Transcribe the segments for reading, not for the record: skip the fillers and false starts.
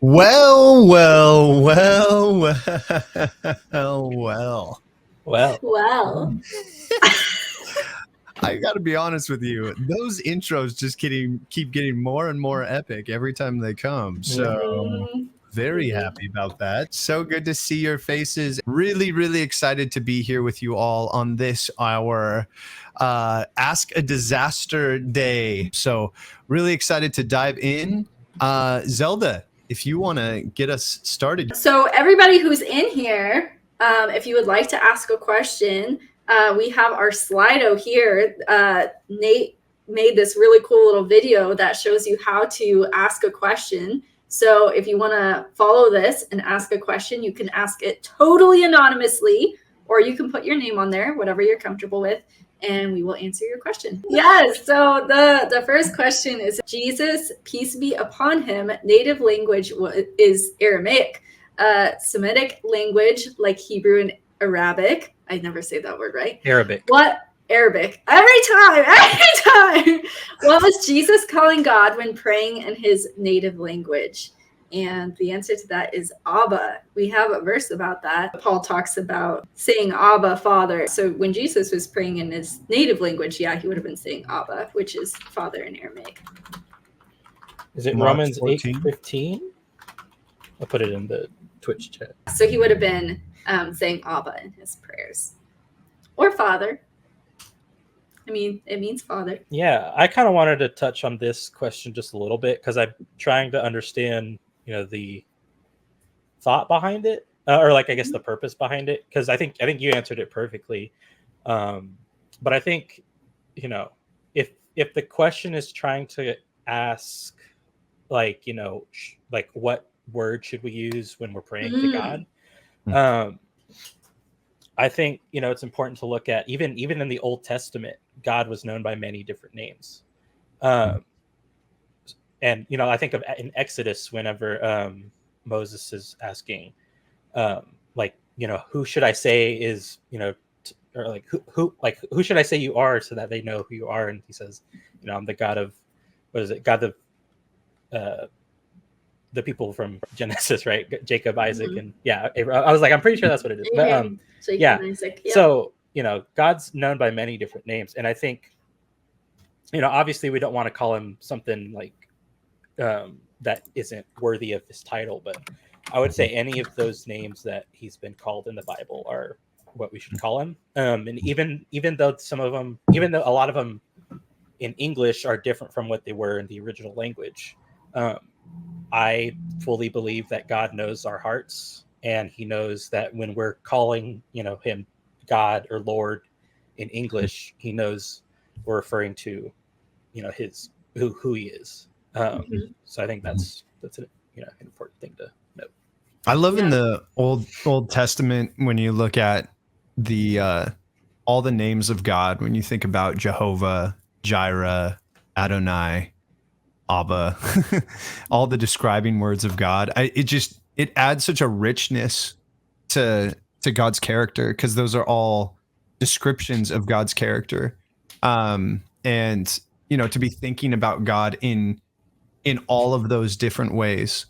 Well, well, well, well, well. Well, Wow. I got to be honest with you. Those intros just keep getting more and more epic every time they come. So very happy about that. So good to see your faces. Really, really excited to be here with you all on this, our Ask a Disaster Day. So really excited to dive in. Zelda, if you want to get us started. So everybody who's in here, if you would like to ask a question, we have our Slido here. Nate made this really cool little video that shows you how to ask a question. So if you want to follow this and ask a question, you can ask it totally anonymously, or you can put your name on there, whatever you're comfortable with, and we will answer your question. Yes, so the first question is, Jesus, peace be upon him, native language is Aramaic. Semitic language like Hebrew and Arabic. I never say that word right. Arabic. What? Arabic. Every time. What was Jesus calling God when praying in his native language? And the answer to that is Abba. We have a verse about that. Paul talks about saying Abba, Father. So when Jesus was praying in his native language, yeah, he would have been saying Abba, which is Father in Aramaic. Is it Mark Romans 14? 8:15? I'll put it in the Twitch chat. So he would have been saying Abba in his prayers. Or Father. I mean, it means Father. Yeah, I kind of wanted to touch on this question just a little bit because I'm trying to understand, the thought behind it, or like I guess the purpose behind it. Because I think you answered it perfectly. But I think, if the question is trying to ask, like what word should we use when we're praying to God? I think it's important to look at even in the Old Testament, God was known by many different names. And I think of in Exodus, whenever Moses is asking, who should I say is, or like who should I say you are so that they know who you are? And he says, I'm the God of, what is it? God of the people from Genesis, right? Jacob, Isaac, and I was like, I'm pretty sure that's what it is. But Isaac, yeah. So God's known by many different names, and I think obviously we don't want to call him something like that isn't worthy of his title, but I would say any of those names that he's been called in the Bible are what we should call him. And even though a lot of them in English are different from what they were in the original language, I fully believe that God knows our hearts, and he knows that when we're calling, him God or Lord in English, he knows we're referring to, his who he is. So I think that's an important thing to note. I love in the Old Testament when you look at the all the names of God, when you think about Jehovah, Jireh, Adonai, Abba, all the describing words of God. It adds such a richness to God's character, because those are all descriptions of God's character. And to be thinking about God in all of those different ways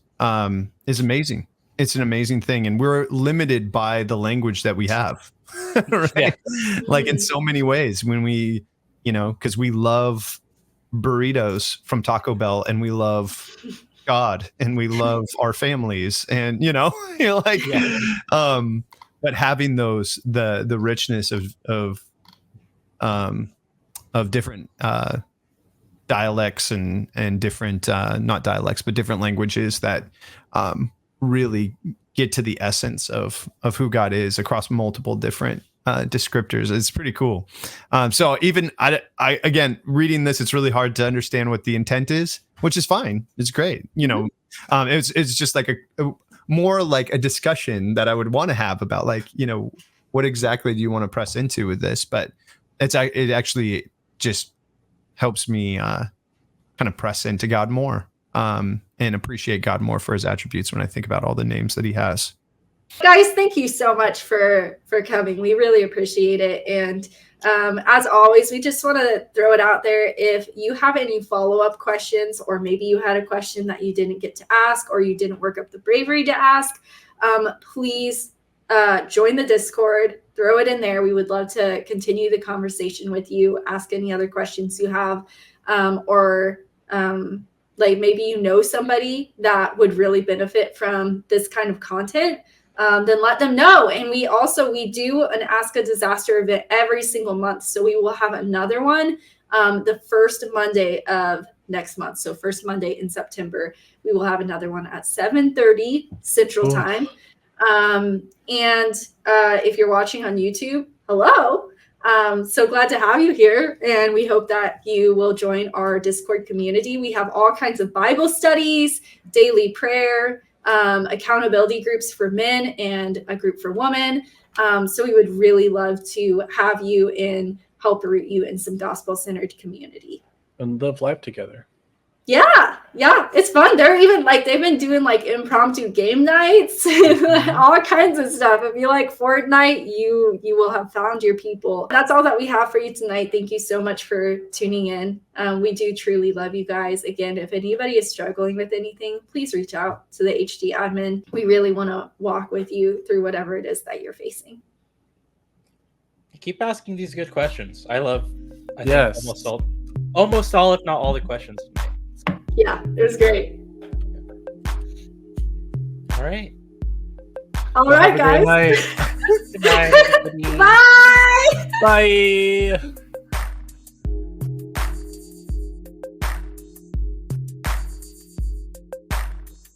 is amazing. It's an amazing thing, and we're limited by the language that we have, right? Yeah. Like in so many ways, when we, because we love burritos from Taco Bell, and we love God, and we love our families, and but having those the richness of different dialects and different not dialects but different languages that really get to the essence of who God is across multiple different descriptors. It's pretty cool. So even I again, reading this, it's really hard to understand what the intent is, which is fine. It's great. It's just like a more like a discussion that I would want to have about, like, what exactly do you want to press into with this? But it actually just helps me kind of press into God more and appreciate God more for his attributes when I think about all the names that he has. Guys, thank you so much for coming. We really appreciate it. And As always, we just want to throw it out there. If you have any follow-up questions, or maybe you had a question that you didn't get to ask, or you didn't work up the bravery to ask, please join the Discord, throw it in there. We would love to continue the conversation with you, ask any other questions you have, or like maybe you know somebody that would really benefit from this kind of content. Then let them know. And we do an Ask a Disaster event every single month. So we will have another one the first Monday of next month. So first Monday in September, we will have another one at 7:30 Central Time. And if you're watching on YouTube, hello. So glad to have you here. And we hope that you will join our Discord community. We have all kinds of Bible studies, daily prayer, accountability groups for men, and a group for women. So we would really love to have you and help root you in some gospel-centered community. And live life together. Yeah, it's fun. They've been doing like impromptu game nights, all kinds of stuff. If you like Fortnite, you will have found your people. That's all that we have for you tonight. Thank you so much for tuning in. We do truly love you guys. Again, if anybody is struggling with anything, please reach out to the HD admin. We really want to walk with you through whatever it is that you're facing. Keep asking these good questions. I think Yes. almost all, if not all, the questions. Yeah, it was great. All right. All right, guys. Good night. Good night. Bye. Bye.